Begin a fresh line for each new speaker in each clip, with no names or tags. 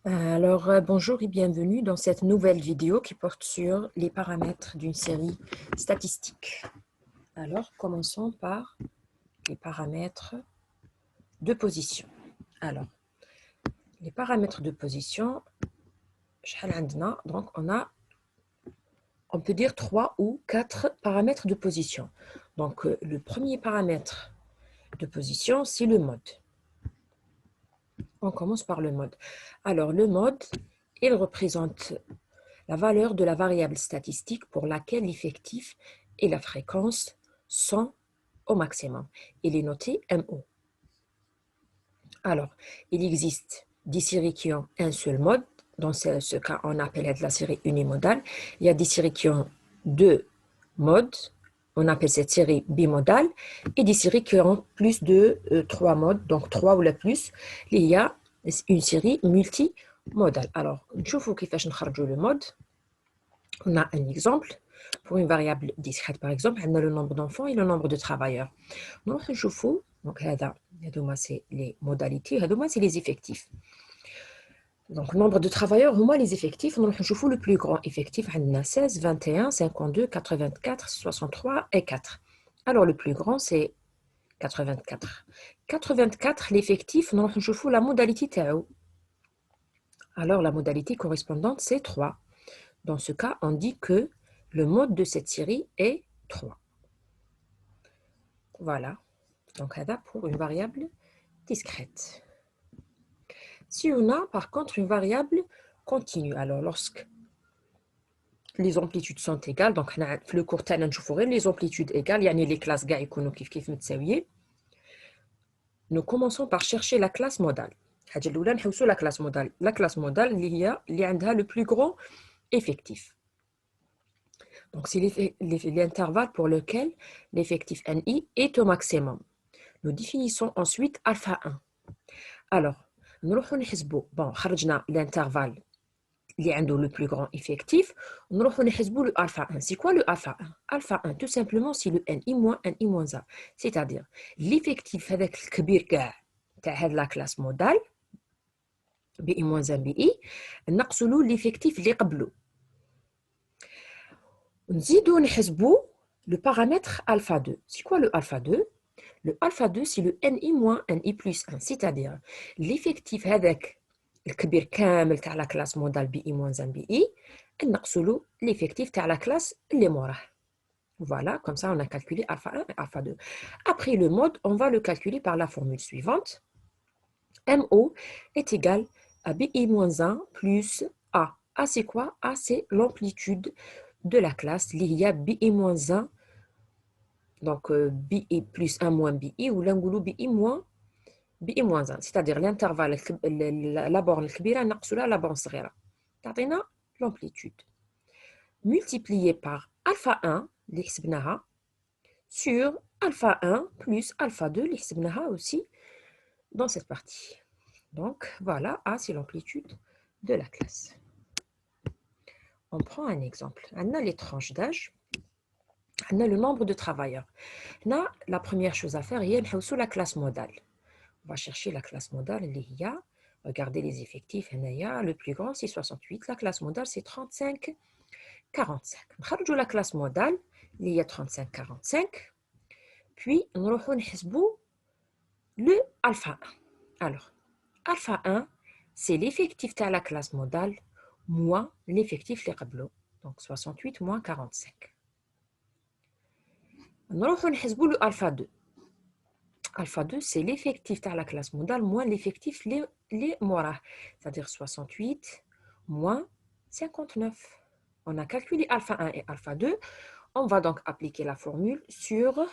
Bonjour et bienvenue dans cette nouvelle vidéo qui porte sur les paramètres d'une série statistique. Alors, commençons par les paramètres de position. Alors, les paramètres de position, donc on peut dire 3 ou 4 paramètres de position. Donc, le premier paramètre de position, c'est le mode. On commence par le mode. Alors, le mode, il représente la valeur de la variable statistique pour laquelle l'effectif et la fréquence sont au maximum. Il est noté MO. Alors, il existe des séries qui ont un seul mode. Dans ce cas, on appelle la série unimodale. Il y a des séries qui ont deux modes. On appelle cette série bimodale. Et des séries qui ont plus de trois modes, donc trois ou la plus. Il y a une série multimodale. Alors, نشوفوا كيفاش نخرجوا le mode. On a un exemple pour une variable discrète, par exemple, on a le nombre d'enfants et le nombre de travailleurs. Donc, c'est les modalités, c'est les effectifs. Donc, nombre de travailleurs, moins les effectifs, on a le plus grand effectif, on a 16, 21, 52, 84, 63 et 4. Alors, le plus grand, c'est 84. 84, l'effectif, on a la modalité TAO. Alors, la modalité correspondante, c'est 3. Dans ce cas, on dit que le mode de cette série est 3. Voilà. Donc, ça pour une variable discrète. Si on a, par contre, une variable continue, alors lorsque les amplitudes sont égales, donc le court terme, les amplitudes égales, il y a les classes GA et nous commençons par chercher la classe modale. La classe modale. La classe modale, il y a le plus grand effectif. Donc, c'est l'intervalle pour lequel l'effectif NI est au maximum. Nous définissons ensuite alpha 1. Alors, nous avons l'intervalle qui a le plus grand effectif. Nous avons le alpha 1. C'est quoi le alpha 1? Alpha 1, tout simplement, c'est le NI moins NI moins 1. C'est-à-dire, l'effectif avec le kbir de la classe modale, BI moins 1 BI, nous l'effectif اللي قبله. نزيدو نحسبو le paramètre alpha 2. C'est quoi le alpha 2? Le alpha 2, c'est le NI moins NI plus 1, c'est-à-dire l'effectif avec le كبير كامل تاع la classe modale BI moins 1 BI, نقصلو l'effectif تاع la classe اللي موراه. Voilà, comme ça on a calculé alpha 1 et alpha 2. Après le mode, on va le calculer par la formule suivante. MO est égal à BI moins 1 plus A. A, c'est quoi? A, c'est l'amplitude de la classe. Il y a BI moins 1, donc BI plus 1 moins BI, ou l'angoulou BI moins BI moins 1. C'est-à-dire l'intervalle, la borne الكبيرة نقصلها la borne صغيرة. تعطينا l'amplitude. Multiplié par alpha 1, اللي حسبناها, sur alpha 1 plus alpha 2, اللي حسبناها aussi dans cette partie. Donc, voilà, A, c'est l'amplitude de la classe. On prend un exemple. On a les tranches d'âge. On a le nombre de travailleurs. On a la première chose à faire, c'est la classe modale. On va chercher la classe modale. Regardez les effectifs. Le plus grand, c'est 68. La classe modale, c'est 35, 45. On la classe modale. Il y a 35, 45. Puis, on va le alpha 1. Alors, alpha 1, c'est l'effectif de la classe modale moins l'effectif les qablo. Donc 68 moins 45. Nous allons le alpha 2. Alpha 2, c'est l'effectif de la classe modale moins l'effectif les morah. C'est-à-dire 68 moins 59. On a calculé alpha 1 et alpha 2. On va donc appliquer la formule sur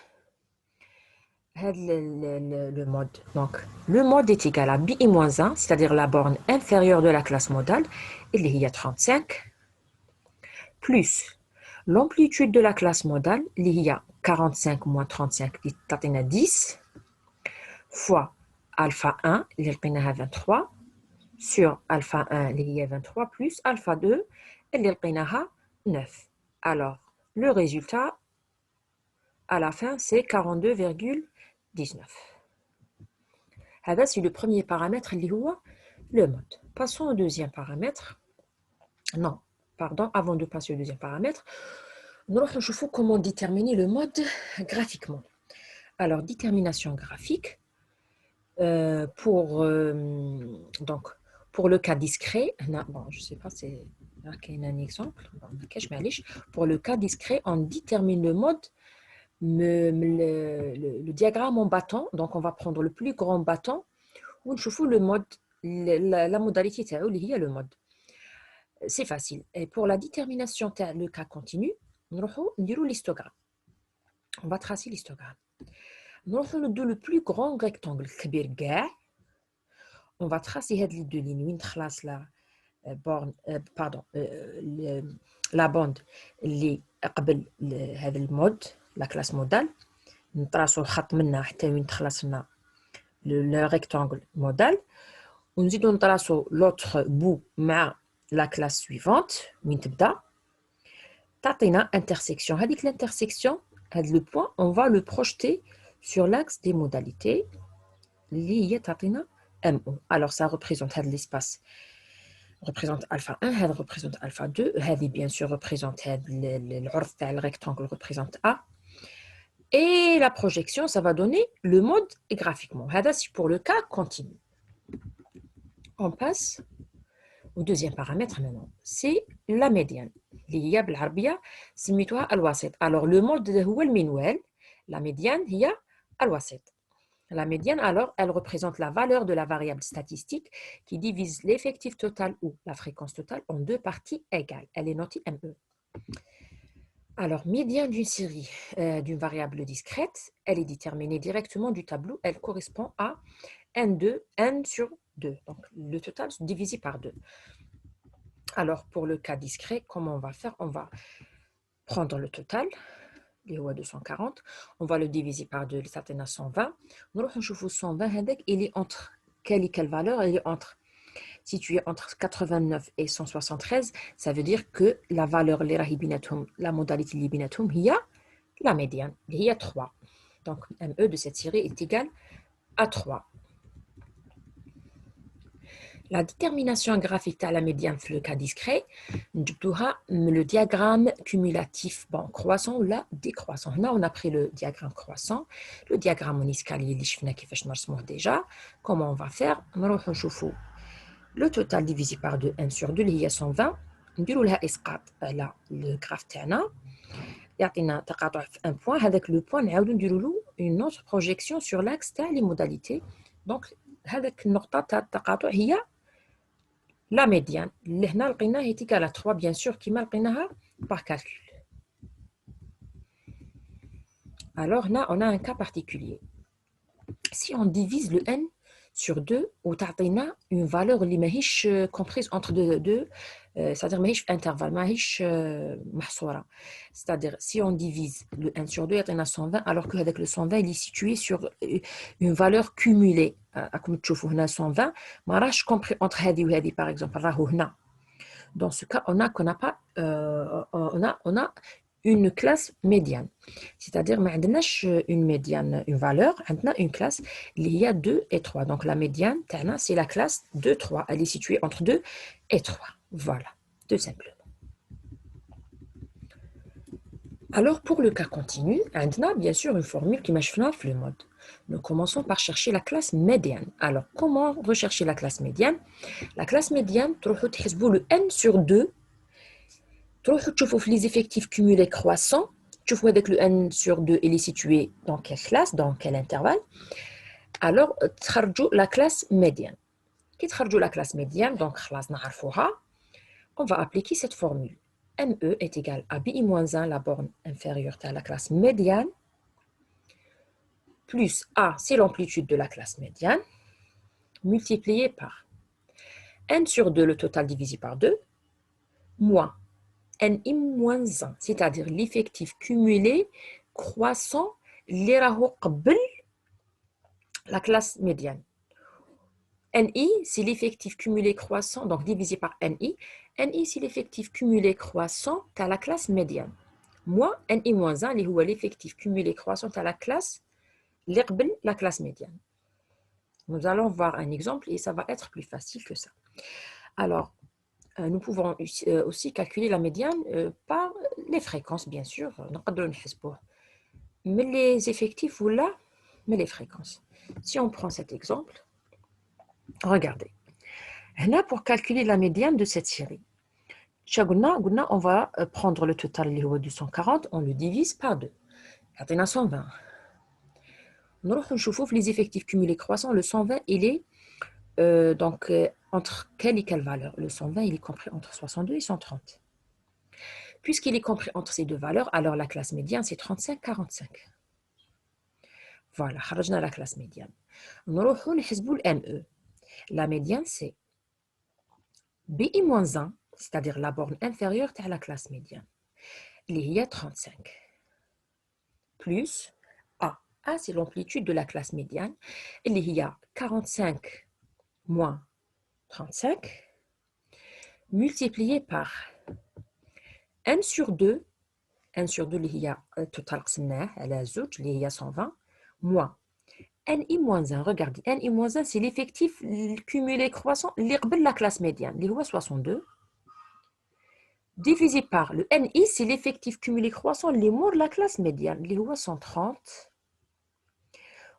le mode. Donc, le mode est égal à BI moins 1, c'est-à-dire la borne inférieure de la classe modale, il y a 35, plus l'amplitude de la classe modale, il y a 45 moins 35, il y a 10, fois alpha 1, il y a 23, sur alpha 1, il y a 23, plus alpha 2, il y a 9. Alors, le résultat, à la fin, c'est 42,19. C'est le premier paramètre, le mode. Passons au deuxième paramètre. Non, pardon, avant de passer au deuxième paramètre, nous allons voir comment déterminer le mode graphiquement. Alors, détermination graphique, donc, pour le cas discret, bon, je ne sais pas, c'est un exemple. Pour le cas discret, on détermine le mode, le diagramme en bâton. Donc, on va prendre le plus grand bâton, où on choisit le mode, la modalité, c'est le mode. C'est facile. Et pour la détermination, le cas continu, nous allons dire l'histogramme. On va tracer l'histogramme. Nous allons le plus grand rectangle, on va tracer les deux lignes. La borne, pardon, la bande اللي قبل هذا المود la classe modale. نطراسوا الخط منها حتى وين تخلص لنا le rectangle modal. ونزيدوا نطراسوا l'autre bout مع la classe suivante وين تبدا. تعطينا intersection. هذيك l'intersection, le point, on va le projeter sur l'axe des modalités. اللي هي تعطينا MO. Alors ça représente l'espace représente alpha 1, elle représente alpha 2, elle bien sûr représente le rectangle représente A. Et la projection, ça va donner le mode graphiquement. C'est pour le cas continu. On passe au deuxième paramètre maintenant. C'est la médiane. Alors le mode هو المنوال. La médiane هي الوسط. La médiane, alors, elle représente la valeur de la variable statistique qui divise l'effectif total ou la fréquence totale en deux parties égales. Elle est notée ME. Alors, médiane d'une série d'une variable discrète, elle est déterminée directement du tableau. Elle correspond à n sur 2. Donc, le total divisé par 2. Alors, pour le cas discret, comment on va faire? On va prendre le total. 240, on va le diviser par 2, ça atteint 120. Nous allons voir 120, il est entre quelle et quelle valeur? Il est situé entre 89 et 173, ça veut dire que la valeur, la modalité libinatum, il y a la médiane, il y a 3. Donc, ME de cette série est égal à 3. La détermination graphique de la médiane, le cas discret, le diagramme cumulatif croissant ou là, décroissant. Là, on a pris le diagramme croissant, le diagramme en escalier, déjà. Comment on va faire? Le total divisé par 2, 1 sur 2, il y a 120. نديروا لها اسقاط على le graphe تاعنا يعطينا تقاطع في un point. هذاك le point نعاودوا نديروا له une autre projection sur l'axe تاع les modalités. Donc هذاك النقطة تاع التقاطع هي la médiane. اللي هنا لقيناها هي égal à 3 bien sûr كيما لقيناها par calcul. Alors là on a un cas particulier. Si on divise le n sur 2 وتعطينا une valeur اللي ماهيش comprise entre deux c'est-à-dire ماهيش في intervalle ماهيش محصورة. C'est-à-dire si on divise le n sur 2 يعطينا 120 alors que avec le 120 il est situé sur une valeur cumulée. راكم تشوفوا هنا 120 ما راهش compris entre هذه وهذه par exemple راهو هنا. Dans ce cas on a une classe médiane. C'est-à-dire, ما عندناش une médiane, une valeur, عندنا une classe, il y a 2 et 3. Donc, la médiane, c'est la classe 2, 3. Elle est située entre 2 et 3. Voilà, tout simplement. Alors, pour le cas continu, on a bien sûr une formule qui marche dans le mode. Nous commençons par chercher la classe médiane. Alors, comment rechercher la classe médiane? La classe médiane, تروحوا تحسبوا le n sur 2. تروحوا تشوفوا في les effectifs cumulés croissants. Tu vois avec le n sur 2, il est situé dans quelle classe, dans quel intervalle. Alors, تخرجوا la classe médiane. Qui تخرجوا la classe médiane, donc خلاص نعرفوها. On va appliquer cette formule. ME est égal à BI-1, la borne inférieure à la classe médiane, plus A, c'est l'amplitude de la classe médiane, multiplié par n sur 2, le total divisé par 2, moins NI-1, c'est-à-dire l'effectif cumulé croissant اللي راهو قبل la classe médiane. NI, c'est l'effectif cumulé croissant, donc divisé par NI. NI, c'est l'effectif cumulé croissant à la classe médiane. Moins NI-1, اللي هو l'effectif cumulé croissant à la classe اللي قبل la classe médiane. Nous allons voir un exemple et ça va être plus facile que ça. Alors, nous pouvons aussi calculer la médiane par les fréquences, bien sûr. Mais les effectifs, ou là, mais les fréquences. Si on prend cet exemple, regardez. Là, pour calculer la médiane de cette série, on va prendre le total du 140, on le divise par 2. On a 120. Nous allons les effectifs cumulés croissants. Le 120, il est entre quelle et quelle valeur? Le 120, il est compris entre 62 et 130. Puisqu'il est compris entre ces deux valeurs, alors la classe médiane, c'est 35-45. Voilà, on a la classe médiane. Nous allons le ME. La médiane, c'est BI-1, c'est-à-dire la borne inférieure à la classe médiane. Il y a 35. Plus A. A, c'est l'amplitude de la classe médiane. Il y a 45 moins 35 multiplié par n sur 2. n sur 2 il y a total à la zouch, il y a 120 moins NI moins 1. Regardez, NI moins 1, c'est l'effectif cumulé croissant de la classe médiane. Il y a 62 divisé par le NI, c'est l'effectif cumulé croissant les mots de la classe médiane. Il y a 130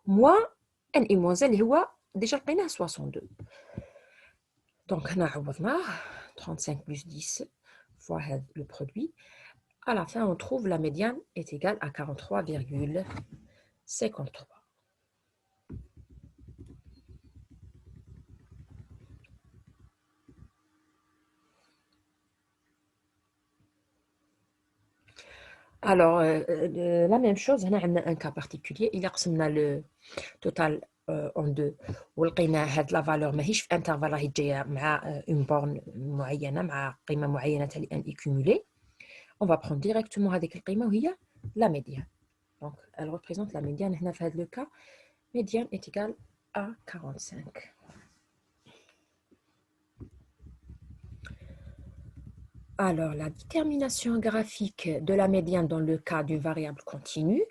moins NI moins 1, il y a déjà 62. Donc, on a 35 plus 10 fois le produit. À la fin, on trouve la médiane est égale à 43,53. Alors, la même chose, on a un cas particulier. Il a le total en deux. ولقينا هاد la valeur ماهيش في intervalle راهي جايه مع une borne معينه مع قيمه معينه تاع ان cumulé. On va prendre directement هذيك القيمه وهي la médiane. Donc, elle représente la médiane. هنا في هذا le cas, médiane est égale à 45. Alors, la détermination graphique de la médiane dans le cas d'une variable continue,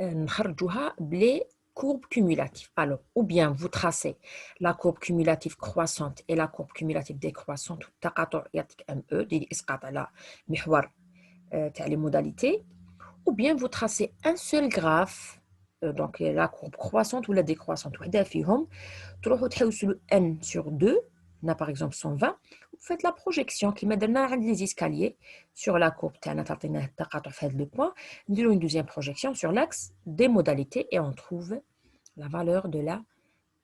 نخرجوها les courbes cumulatives. Alors, ou bien vous tracez la courbe cumulative croissante et la courbe cumulative décroissante, تقاطع يعطيك ME, ديري إسقاط على محور تاع les modalités, ou bien vous tracez un seul graphe, donc la courbe croissante ou la décroissante, وحده فيهم, تروحوا تحوسوا n sur 2, on a par exemple 120, vous faites la projection qui met les escaliers sur la courbe le point, nous une deuxième projection sur l'axe des modalités et on trouve la valeur de la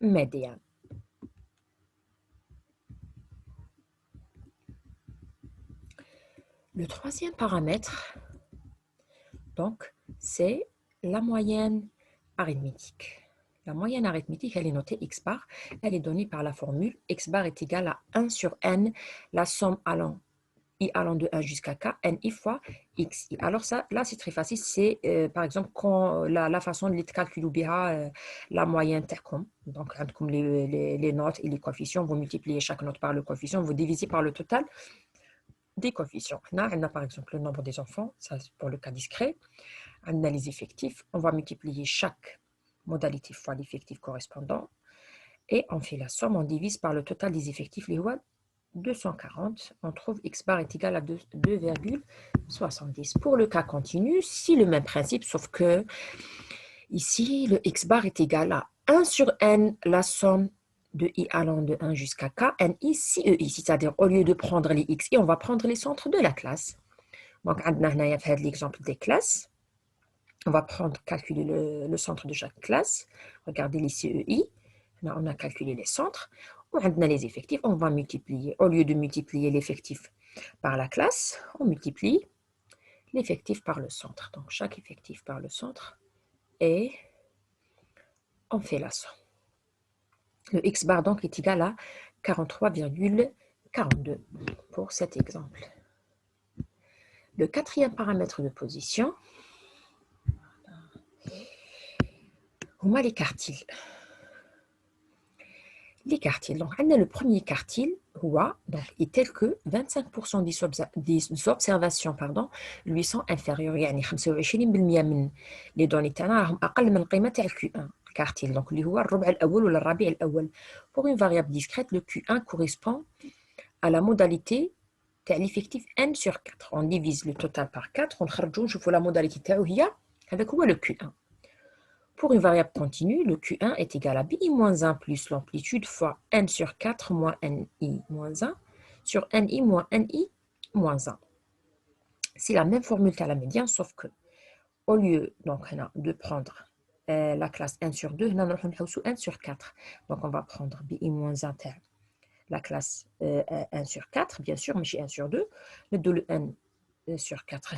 médiane. Le troisième paramètre, donc, c'est la moyenne arithmétique. La moyenne arithmétique, elle est notée x bar. Elle est donnée par la formule x bar est égal à 1 sur n, la somme allant i allant de 1 jusqu'à k, ni fois xi. Alors ça, là, c'est très facile. C'est par exemple quand la façon de calculer la moyenne tercom. Donc, comme les notes et les coefficients, vous multipliez chaque note par le coefficient, vous divisez par le total des coefficients. Là, on a par exemple le nombre des enfants, ça c'est pour le cas discret. On a les effectifs, on va multiplier chaque modalité fois l'effectif correspondant et on fait la somme, on divise par le total des effectifs, les 240, on trouve x bar est égal à 2,70. Pour le cas continu, c'est le même principe, sauf que ici, le x bar est égal à 1 sur n, la somme de i allant de 1 jusqu'à k, ni si e i, c'est-à-dire au lieu de prendre les xi, on va prendre les centres de la classe. Donc, on a fait l'exemple des classes. On va calculer le centre de chaque classe. Regardez les CEI. Là, on a calculé les centres. On a les effectifs. On va multiplier. Au lieu de multiplier l'effectif par la classe, on multiplie l'effectif par le centre. Donc, chaque effectif par le centre. Et on fait la somme. Le x bar donc est égal à 43,42 pour cet exemple. Le quatrième paramètre de position, هما les quartiles. Les quartiles. Donc, on a le premier quartile, est tel que 25% des observations lui sont inférieures. يعني 25% من les données تاعنا راهم أقل من قيمة تاع Q1. quartile, donc اللي هو الربع الأول ولا الربيع الأول. Pour une variable discrète, le Q1 correspond à la modalité تاع l'effectif n sur 4. On divise le total par 4, ونخرجوا نشوفوا la modalité تاعو هي هذاك هو le Q1. Pour une variable continue, le Q1 est égal à bi-1 plus l'amplitude fois n sur 4 moins ni moins 1 sur ni moins ni moins 1. C'est la même formule qu'à la médiane, sauf que au lieu donc, de prendre la classe n sur 2, on va prendre n sur 4. Donc on va prendre bi moins 1 la classe 1 sur 4, bien sûr, mais chez 1 sur 2. Le n sur 4,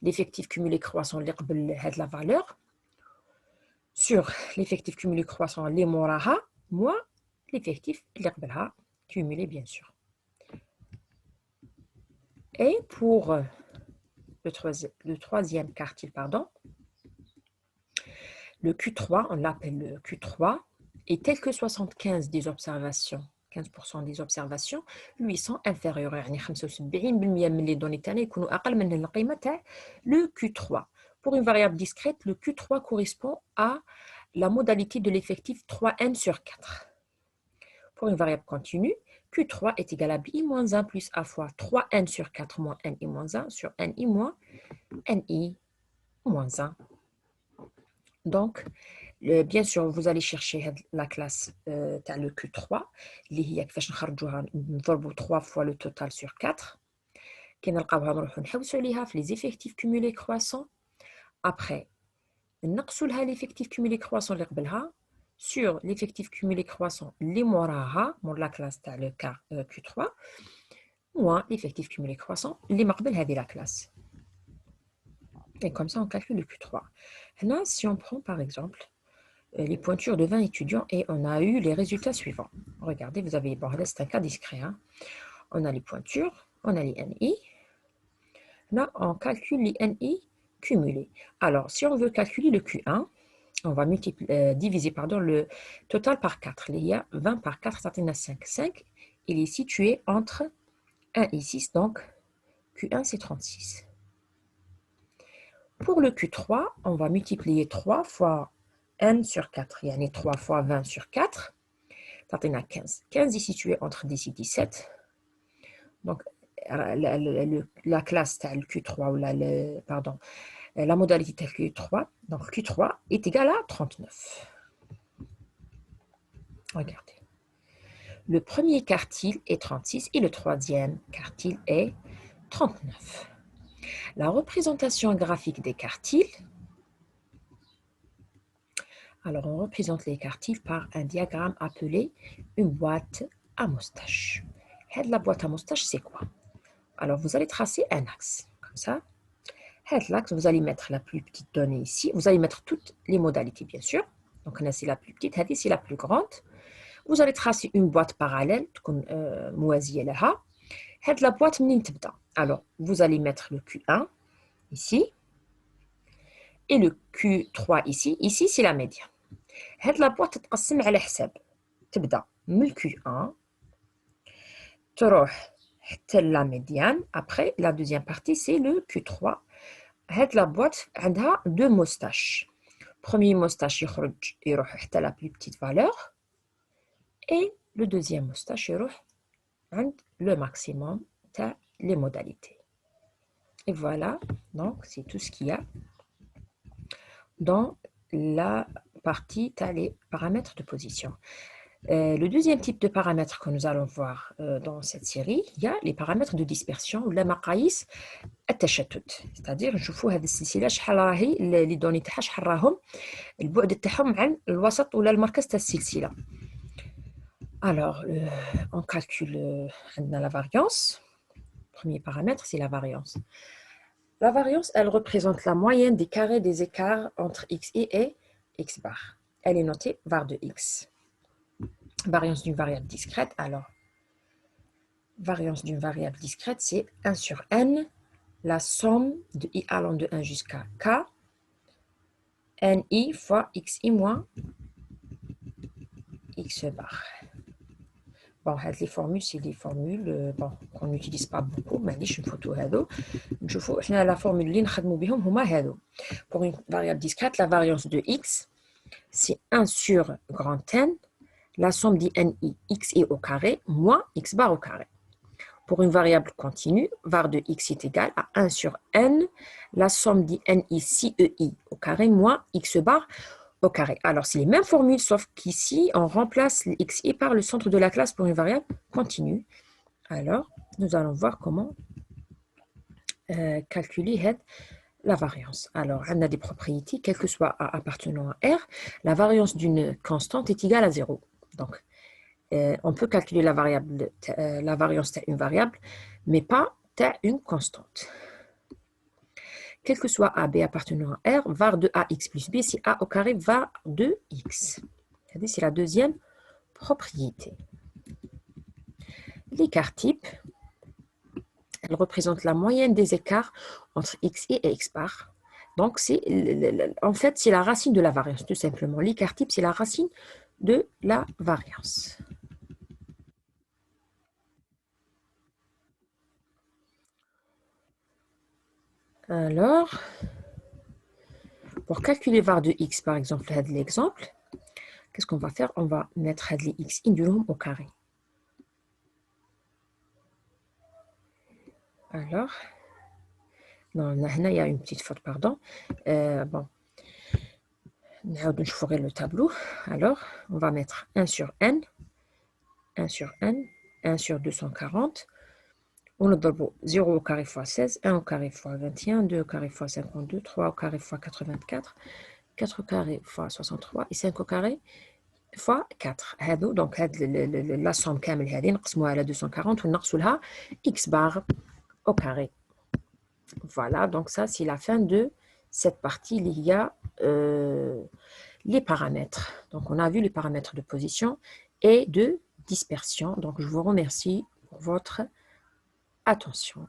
l'effectif cumulé croissant de la valeur sur l'effectif cumulé croissant les moraha, moins l'effectif cumulé, bien sûr. Et pour le troisième quartile, pardon, le Q3, on l'appelle le Q3, et tel que 75 des observations, 15% des observations, lui sont inférieures. يعني 75% من les données تاعنا يكونوا أقل من القيمة تاع le Q3. Pour une variable discrète, le Q3 correspond à la modalité de l'effectif 3n sur 4. Pour une variable continue, Q3 est égal à bi moins 1 plus a fois 3n sur 4 moins ni moins 1 sur ni moins ni moins 1. Donc, bien sûr, vous allez chercher la classe le Q3, اللي هي كيفاش نخرجوها نضربوا 3 fois le total sur 4. كي نلقاوها نروحوا نحوسوا عليها في les effectifs cumulés croissants. Après, نقصوا لها l'effectif cumulé croissant اللي قبلها sur l'effectif cumulé croissant اللي موراها مور la classe تاع le Q3 moins l'effectif cumulé croissant اللي ما قبل هذه la classe. Et comme ça, on calcule le Q3. Là, si on prend par exemple les pointures de 20 étudiants et on a eu les résultats suivants. Regardez, vous avez, bon, là c'est un cas discret. Hein. On a les pointures, on a les NI. Là, on calcule les NI cumulés. Alors, si on veut calculer le Q1, on va diviser le total par 4. Il y a 20 par 4, ça donne 5. 5, il est situé entre 1 et 6, donc Q1 c'est 36. Pour le Q3, on va multiplier 3 fois n sur 4, il y a 3 fois 20 sur 4, ça donne 15. 15 est situé entre 10 et 17. Donc, la classe le Q3, ou pardon, la modalité Q3, donc Q3 est égal à 39. Regardez. Le premier quartile est 36 et le troisième quartile est 39. La représentation graphique des quartiles. Alors, on représente les quartiles par un diagramme appelé une boîte à moustache. La boîte à moustache, c'est quoi? Alors, vous allez tracer un axe, comme ça. L'axe, vous allez mettre la plus petite donnée ici. Vous allez mettre toutes les modalités, bien sûr. Donc, là, c'est la plus petite, c'est la plus grande. Vous allez tracer une boîte parallèle, moisie là. La boîte, alors, vous allez mettre le Q1 ici. Et le Q3 ici. Ici, c'est la médiane. La boîte تتقسم على حساب تبدا من Q1 تروح حتى la médiane. Après, la deuxième partie, c'est le Q3. La boîte عندها deux moustaches. Premier moustache يروح حتى la plus petite valeur. Et le deuxième moustache يروح عند le maximum تاع les modalités. Et voilà, donc c'est tout ce qu'il y a dans la partie les paramètres de position. Le deuxième type de paramètres que nous allons voir dans cette série, il y a les paramètres de dispersion ou la مقاييس التشتت. C'est-à-dire نشوفوا هذه السلسلة شحال راهي les données تاعها شحال راهم البعد تاعهم عن الوسط ولا المركز تاع السلسلة. Alors, on calcule la variance. Premier paramètre, c'est la variance. La variance, elle représente la moyenne des carrés des écarts entre xi et x bar. Elle est notée var de x. Variance d'une variable discrète, alors, variance d'une variable discrète, c'est 1 sur n, la somme de i allant de 1 jusqu'à k, ni fois xi moins x bar. Bon, les formules, c'est des formules qu'on n'utilise pas beaucoup, mais je photo la formule pour une variable discrète, la variance de x, c'est 1 sur grand N, la somme des NI x est au carré, moins x bar au carré. Pour une variable continue, var de x est égal à 1 sur n, la somme des NI si EI au carré, moins x bar au carré. Alors, c'est les mêmes formules, sauf qu'ici, on remplace xi par le centre de la classe pour une variable continue. Alors, nous allons voir comment calculer la variance. Alors, on a des propriétés, quel que soit A appartenant à R, la variance d'une constante est égale à 0. Donc, on peut calculer la variance t une variable, mais pas t une constante. Quel que soit A, B appartenant à R, var de AX plus B, c'est A au carré var de X. C'est la deuxième propriété. L'écart type, elle représente la moyenne des écarts entre X et X bar. Donc, en fait, c'est la racine de la variance, tout simplement. L'écart type, c'est la racine de la variance. Alors, pour calculer var de X, par exemple, l'exemple, qu'est-ce qu'on va faire? On va mettre les X indolum au carré. Alors, non, il y a une petite faute, pardon. Bon, je ferai le tableau. Alors, on va mettre 1 sur n, 1 sur n, 1 sur 240. On a 0 au carré fois 16, 1 au carré fois 21, 2 au carré fois 52, 3 au carré fois 84, 4 au carré fois 63 et 5 au carré fois 4. Donc, la somme كامل هذه نقسموها على 240 ونقصوا لها x bar au carré. Voilà, donc ça, c'est la fin de cette partie. Il y a les paramètres. Donc, on a vu les paramètres de position et de dispersion. Donc, je vous remercie pour votre attention.